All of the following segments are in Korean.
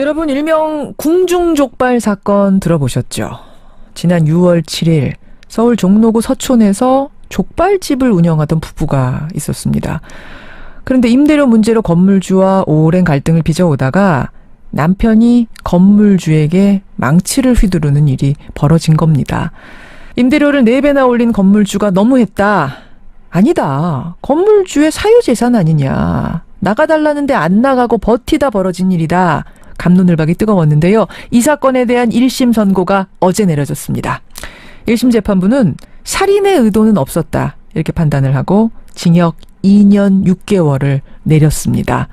여러분 일명 궁중족발 사건 들어보셨죠? 지난 6월 7일 서울 종로구 서촌에서 족발집을 운영하던 부부가 있었습니다. 그런데 임대료 문제로 건물주와 오랜 갈등을 빚어오다가 남편이 건물주에게 망치를 휘두르는 일이 벌어진 겁니다. 임대료를 4배나 올린 건물주가 너무했다. 아니다. 건물주의 사유재산 아니냐. 나가달라는데 안 나가고 버티다 벌어진 일이다. 갑론을박이 뜨거웠는데요. 이 사건에 대한 1심 선고가 어제 내려졌습니다. 1심 재판부는 살인의 의도는 없었다. 이렇게 판단을 하고 징역 2년 6개월을 내렸습니다.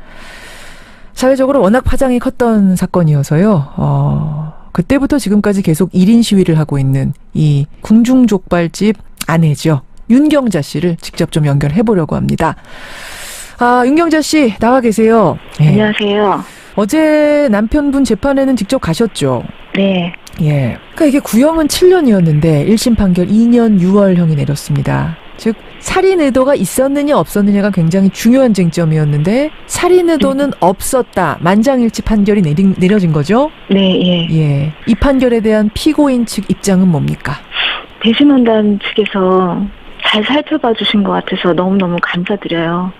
사회적으로 워낙 파장이 컸던 사건이어서요. 그때부터 지금까지 계속 1인 시위를 하고 있는 이 궁중족발집 아내죠. 윤경자 씨를 직접 좀 연결해 보려고 합니다. 윤경자 씨 나와 계세요. 네. 안녕하세요. 어제 남편분 재판에는 직접 가셨죠? 네. 예. 그러니까 이게 구형은 7년이었는데 1심 판결 2년 6월형이 내렸습니다. 즉 살인 의도가 있었느냐 없었느냐가 굉장히 중요한 쟁점이었는데 살인 의도는 없었다. 만장일치 판결이 내려진 거죠? 네, 예. 예. 이 판결에 대한 피고인 측 입장은 뭡니까? 배심원단 측에서 잘 살펴봐 주신 것 같아서 너무너무 감사드려요.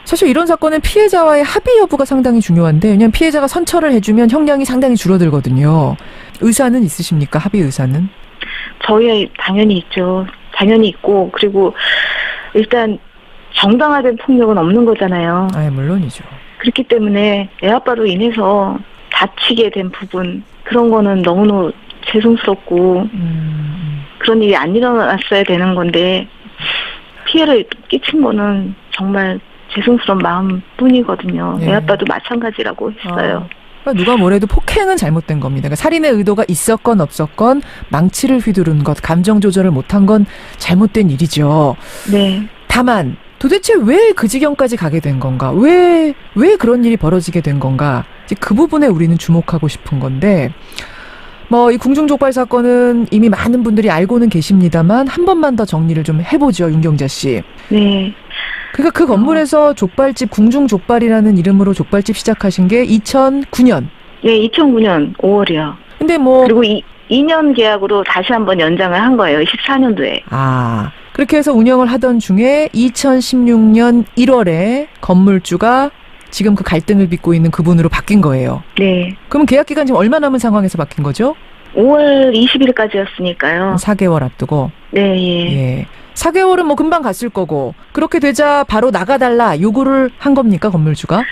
사실 이런 사건은 피해자와의 합의 여부가 상당히 중요한데 왜냐하면 피해자가 선처를 해주면 형량이 상당히 줄어들거든요. 의사는 있으십니까? 합의 의사는? 저희 당연히 있죠. 당연히 있고 그리고 일단 정당화된 폭력은 없는 거잖아요. 물론이죠. 그렇기 때문에 애 아빠로 인해서 다치게 된 부분 그런 거는 너무너무 죄송스럽고 그런 일이 안 일어났어야 되는 건데 피해를 끼친 거는 정말 죄송스러운 마음뿐이거든요. 예. 애 아빠도 마찬가지라고 했어요. 그러니까 누가 뭐래도 폭행은 잘못된 겁니다. 그러니까 살인의 의도가 있었건 없었건 망치를 휘두른 것, 감정 조절을 못한 건 잘못된 일이죠. 네. 다만 도대체 왜 그 지경까지 가게 된 건가? 왜 그런 일이 벌어지게 된 건가? 이제 그 부분에 우리는 주목하고 싶은 건데 이 궁중족발 사건은 이미 많은 분들이 알고는 계십니다만 한 번만 더 정리를 좀 해보죠. 윤경자 씨. 네. 그러니까 그 건물에서 족발집, 궁중족발이라는 이름으로 족발집 시작하신 게 2009년. 네, 2009년 5월이요. 근데 그리고 2년 계약으로 다시 한번 연장을 한 거예요. 14년도에. 그렇게 해서 운영을 하던 중에 2016년 1월에 건물주가 지금 그 갈등을 빚고 있는 그분으로 바뀐 거예요. 네. 그럼 계약 기간 지금 얼마 남은 상황에서 바뀐 거죠? 5월 20일까지였으니까요. 4개월 앞두고. 네, 예. 예. 4개월은 금방 갔을 거고 그렇게 되자 바로 나가달라 요구를 한 겁니까 건물주가?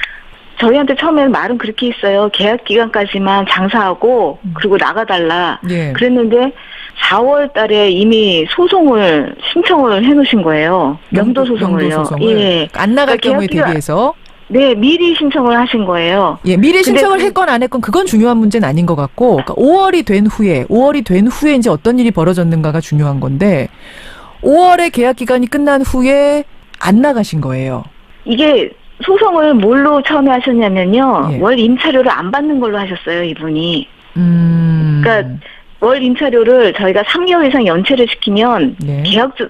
저희한테 처음에는 말은 그렇게 했어요. 계약 기간까지만 장사하고 그리고 나가달라. 예. 그랬는데 4월 달에 이미 신청을 해놓으신 거예요. 명도 소송을요. 예. 안 나갈 그러니까 경우에 대비해서. 네, 미리 신청을 하신 거예요. 예, 미리 신청을 했건 안 했건 그건 중요한 문제는 아닌 것 같고, 그러니까 5월이 된 후에 이제 어떤 일이 벌어졌는가가 중요한 건데, 5월에 계약 기간이 끝난 후에 안 나가신 거예요. 이게 소송을 뭘로 처음에 하셨냐면요. 예. 월 임차료를 안 받는 걸로 하셨어요, 이분이. 그러니까 월 임차료를 저희가 3개월 이상 연체를 시키면 네.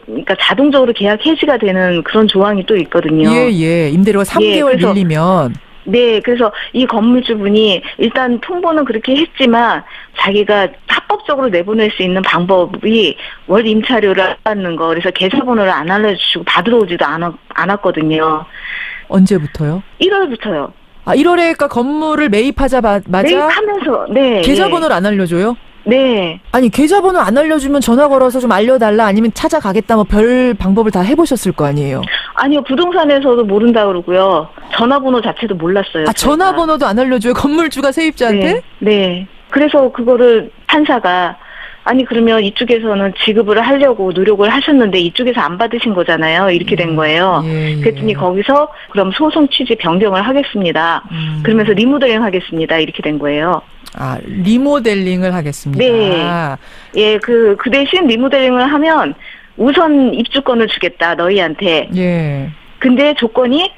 그러니까 자동적으로 계약 해지가 되는 그런 조항이 또 있거든요. 예. 임대료가 3개월 밀리면. 네, 그래서 이 건물주분이 일단 통보는 그렇게 했지만 자기가 합법적으로 내보낼 수 있는 방법이 월 임차료를 안 받는 거. 그래서 계좌번호를 안 알려주시고 받으러 오지도 않았거든요. 언제부터요? 1월부터요. 1월에 그러니까 건물을 매입하자마자 매입하면서 네. 계좌번호를 안 알려줘요? 네. 아니 계좌번호 안 알려주면 전화 걸어서 좀 알려달라 아니면 찾아가겠다 별 방법을 다 해보셨을 거 아니에요? 아니요, 부동산에서도 모른다 그러고요. 전화번호 자체도 몰랐어요. 전화번호도 안 알려줘요? 건물주가 세입자한테? 네. 그래서 그거를 판사가 그러면 이쪽에서는 지급을 하려고 노력을 하셨는데 이쪽에서 안 받으신 거잖아요. 이렇게 된 거예요. 예. 그랬더니 거기서 그럼 소송 취지 변경을 하겠습니다. 그러면서 리모델링 하겠습니다. 이렇게 된 거예요. 리모델링을 하겠습니다. 네. 예, 그 대신 리모델링을 하면 우선 입주권을 주겠다, 너희한테. 예. 근데 조건이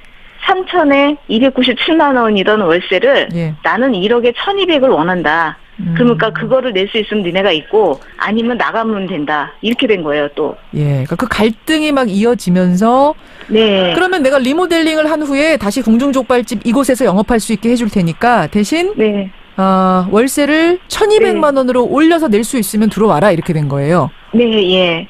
3천에 297만 원이던 월세를 나는 1억에 1,200을 원한다. 그러니까 그거를 낼 수 있으면 니네가 있고 아니면 나가면 된다. 이렇게 된 거예요, 또. 예. 그러니까 그 갈등이 막 이어지면서 네. 그러면 내가 리모델링을 한 후에 다시 궁중족발집 이곳에서 영업할 수 있게 해줄 테니까 대신 월세를 1,200만 원으로 올려서 낼 수 있으면 들어와라 이렇게 된 거예요. 네, 예.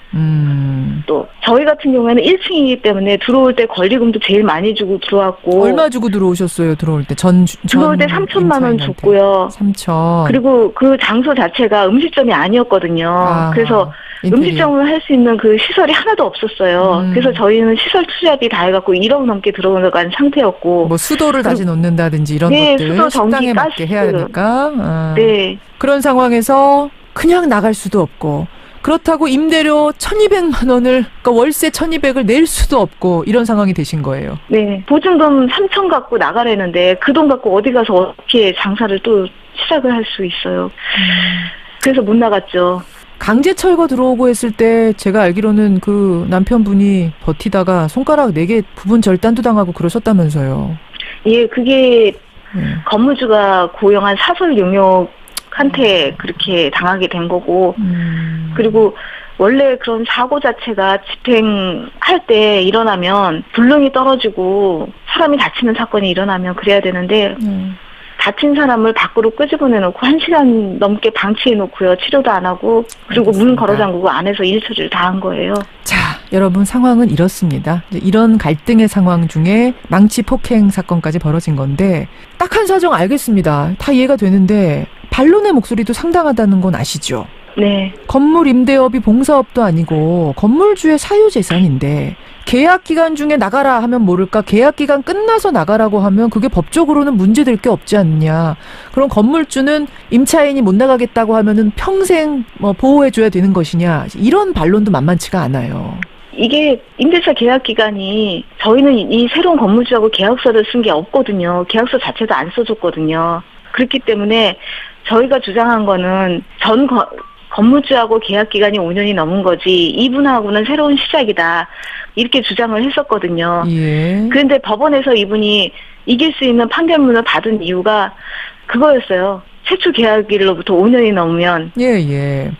또 저희 같은 경우에는 1층이기 때문에 들어올 때 권리금도 제일 많이 주고 들어왔고. 얼마 주고 들어오셨어요? 들어올 때 들어올 때 3천만 원 줬고요. 3천. 그리고 그 장소 자체가 음식점이 아니었거든요. 그래서 음식점을 할 수 있는 그 시설이 하나도 없었어요. 그래서 저희는 시설 투자비 다 해갖고 1억 넘게 들어간 상태였고. 뭐 수도를 다시 놓는다든지 이런 네, 것들 수도, 전기, 식당에 맞게 가스. 해야 되니까. 네. 그런 상황에서 그냥 나갈 수도 없고 그렇다고 임대료 1,200만 원을 그러니까 월세 1,200을 낼 수도 없고 이런 상황이 되신 거예요. 네. 보증금 3천 갖고 나가라는데 그 돈 갖고 어디 가서 어떻게 장사를 또 시작을 할 수 있어요. 그래서 못 나갔죠. 강제 철거 들어오고 했을 때 제가 알기로는 그 남편분이 버티다가 손가락 4개 부분 절단도 당하고 그러셨다면서요. 예, 그게 건물주가 고용한 사설 용역한테 그렇게 당하게 된 거고, 그리고 원래 그런 사고 자체가 집행할 때 일어나면 불능이 떨어지고 사람이 다치는 사건이 일어나면 그래야 되는데 다친 사람을 밖으로 끄집어내놓고 1시간 넘게 방치해놓고요. 치료도 안 하고 그리고 문 걸어 잠그고 안에서 일 처리를 다 한 거예요. 자, 여러분 상황은 이렇습니다. 이제 이런 갈등의 상황 중에 망치 폭행 사건까지 벌어진 건데 딱한 사정 알겠습니다. 다 이해가 되는데 반론의 목소리도 상당하다는 건 아시죠? 네. 건물 임대업이 봉사업도 아니고 건물주의 사유재산인데 계약 기간 중에 나가라 하면 모를까 계약 기간 끝나서 나가라고 하면 그게 법적으로는 문제될 게 없지 않냐. 그럼 건물주는 임차인이 못 나가겠다고 하면은 평생 뭐 보호해줘야 되는 것이냐. 이런 반론도 만만치가 않아요. 이게 임대차 계약 기간이 저희는 이 새로운 건물주하고 계약서를 쓴 게 없거든요. 계약서 자체도 안 써줬거든요. 그렇기 때문에 저희가 주장한 거는 건물주하고 계약 기간이 5년이 넘은 거지 이분하고는 새로운 시작이다. 이렇게 주장을 했었거든요. 예. 그런데 법원에서 이분이 이길 수 있는 판결문을 받은 이유가 그거였어요. 최초 계약일로부터 5년이 넘으면 예.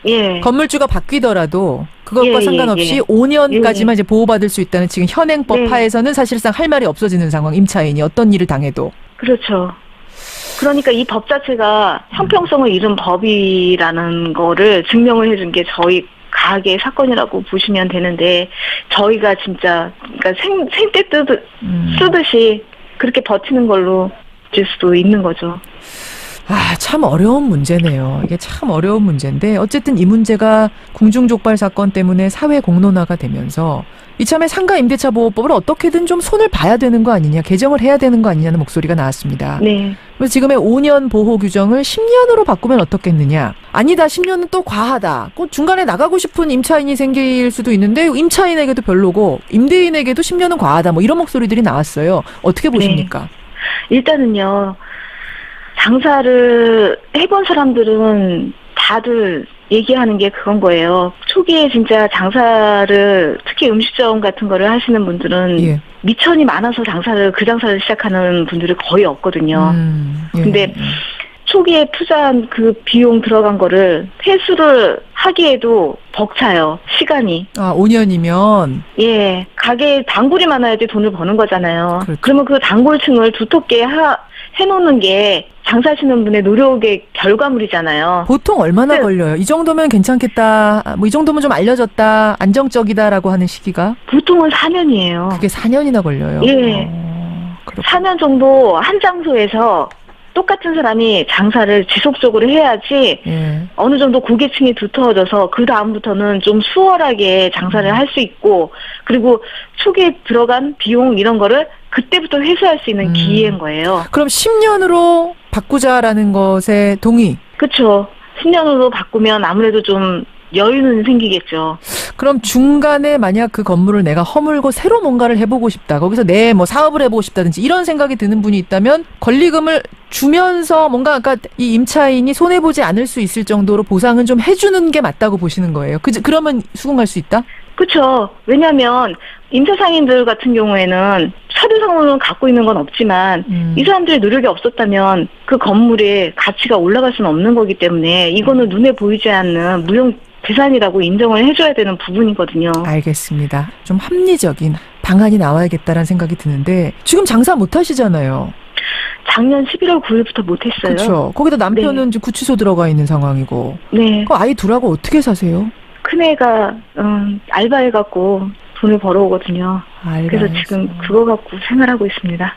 건물주가 바뀌더라도 그것과 예, 상관없이 예. 5년까지만 예. 이제 보호받을 수 있다는 지금 현행법 네. 하에서는 사실상 할 말이 없어지는 상황. 임차인이 어떤 일을 당해도. 그렇죠. 그러니까 이 법 자체가 형평성을 잃은 법이라는 거를 증명을 해준 게 저희 가게의 사건이라고 보시면 되는데 저희가 진짜 그러니까 생떼 쓰듯이 그렇게 버티는 걸로 줄 수도 있는 거죠. 참 어려운 문제네요. 이게 참 어려운 문제인데 어쨌든 이 문제가 궁중족발 사건 때문에 사회 공론화가 되면서 이참에 상가 임대차 보호법을 어떻게든 좀 손을 봐야 되는 거 아니냐, 개정을 해야 되는 거 아니냐는 목소리가 나왔습니다. 네. 그래서 지금의 5년 보호 규정을 10년으로 바꾸면 어떻겠느냐. 아니다, 10년은 또 과하다. 꼭 중간에 나가고 싶은 임차인이 생길 수도 있는데 임차인에게도 별로고 임대인에게도 10년은 과하다. 뭐 이런 목소리들이 나왔어요. 어떻게 보십니까? 네. 일단은요. 장사를 해본 사람들은 다들 얘기하는 게 그건 거예요. 초기에 진짜 장사를 특히 음식점 같은 거를 하시는 분들은 미천이 많아서 그 장사를 시작하는 분들이 거의 없거든요. 근데 초기에 투자한 그 비용 들어간 거를 회수를 하기에도 벅차요. 시간이. 5년이면? 예. 가게에 단골이 많아야지 돈을 버는 거잖아요. 그렇죠. 그러면 그 단골층을 두텁게 해놓는 게 장사하시는 분의 노력의 결과물이잖아요. 보통 얼마나 걸려요? 이 정도면 괜찮겠다. 뭐 이 정도면 좀 알려졌다. 안정적이다라고 하는 시기가? 보통은 4년이에요. 그게 4년이나 걸려요? 예. 4년 정도 한 장소에서 똑같은 사람이 장사를 지속적으로 해야지 어느 정도 고객층이 두터워져서 그 다음부터는 좀 수월하게 장사를 할 수 있고 그리고 초기에 들어간 비용 이런 거를 그때부터 회수할 수 있는 기회인 거예요. 그럼 10년으로 바꾸자라는 것에 동의? 그렇죠. 10년으로 바꾸면 아무래도 좀 여유는 생기겠죠. 그럼 중간에 만약 그 건물을 내가 허물고 새로 뭔가를 해보고 싶다. 거기서 내 뭐 사업을 해보고 싶다든지 이런 생각이 드는 분이 있다면 권리금을 주면서 뭔가 그러니까 이 임차인이 손해보지 않을 수 있을 정도로 보상은 좀 해주는 게 맞다고 보시는 거예요. 그러면 수긍할 수 있다? 그렇죠. 왜냐하면 임차상인들 같은 경우에는 서류상으로는 갖고 있는 건 없지만 이 사람들의 노력이 없었다면 그 건물의 가치가 올라갈 수는 없는 거기 때문에 이거는 눈에 보이지 않는 무형 재산이라고 인정을 해줘야 되는 부분이거든요. 알겠습니다. 좀 합리적인 방안이 나와야겠다라는 생각이 드는데 지금 장사 못 하시잖아요. 작년 11월 9일부터 못했어요. 그렇죠. 거기다 남편은 지금 구치소 들어가 있는 상황이고. 네. 그 아이 둘하고 어떻게 사세요? 큰애가 알바해갖고 돈을 벌어오거든요. 그래서 지금 그거 갖고 생활하고 있습니다.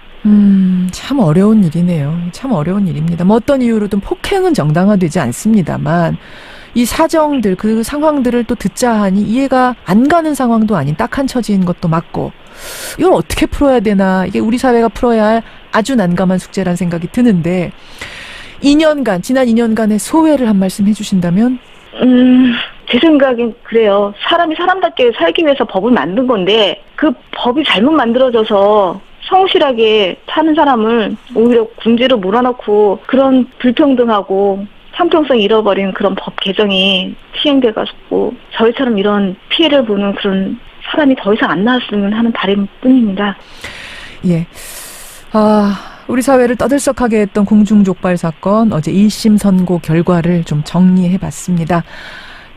참 어려운 일이네요. 참 어려운 일입니다. 뭐 어떤 이유로든 폭행은 정당화되지 않습니다만 이 사정들, 그 상황들을 또 듣자 하니 이해가 안 가는 상황도 아닌 딱한 처지인 것도 맞고, 이걸 어떻게 풀어야 되나, 이게 우리 사회가 풀어야 할 아주 난감한 숙제란 생각이 드는데, 2년간, 지난 2년간의 소회를 한 말씀 해주신다면? 제 생각엔 그래요. 사람이 사람답게 살기 위해서 법을 만든 건데 그 법이 잘못 만들어져서 성실하게 사는 사람을 오히려 궁지로 몰아넣고 그런 불평등하고 상평성 잃어버린 그런 법 개정이 시행돼가지고 저희처럼 이런 피해를 보는 그런 사람이 더 이상 안 나왔으면 하는 바람뿐입니다. 예. 우리 사회를 떠들썩하게 했던 공중족발 사건, 어제 1심 선고 결과를 좀 정리해봤습니다.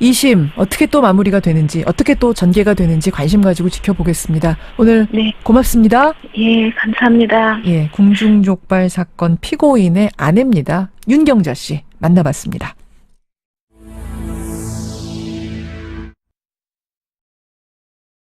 2심 어떻게 또 마무리가 되는지, 어떻게 또 전개가 되는지 관심 가지고 지켜보겠습니다. 오늘 네. 고맙습니다. 예, 감사합니다. 예, 공중족발 사건 피고인의 아내입니다. 윤경자 씨 만나봤습니다.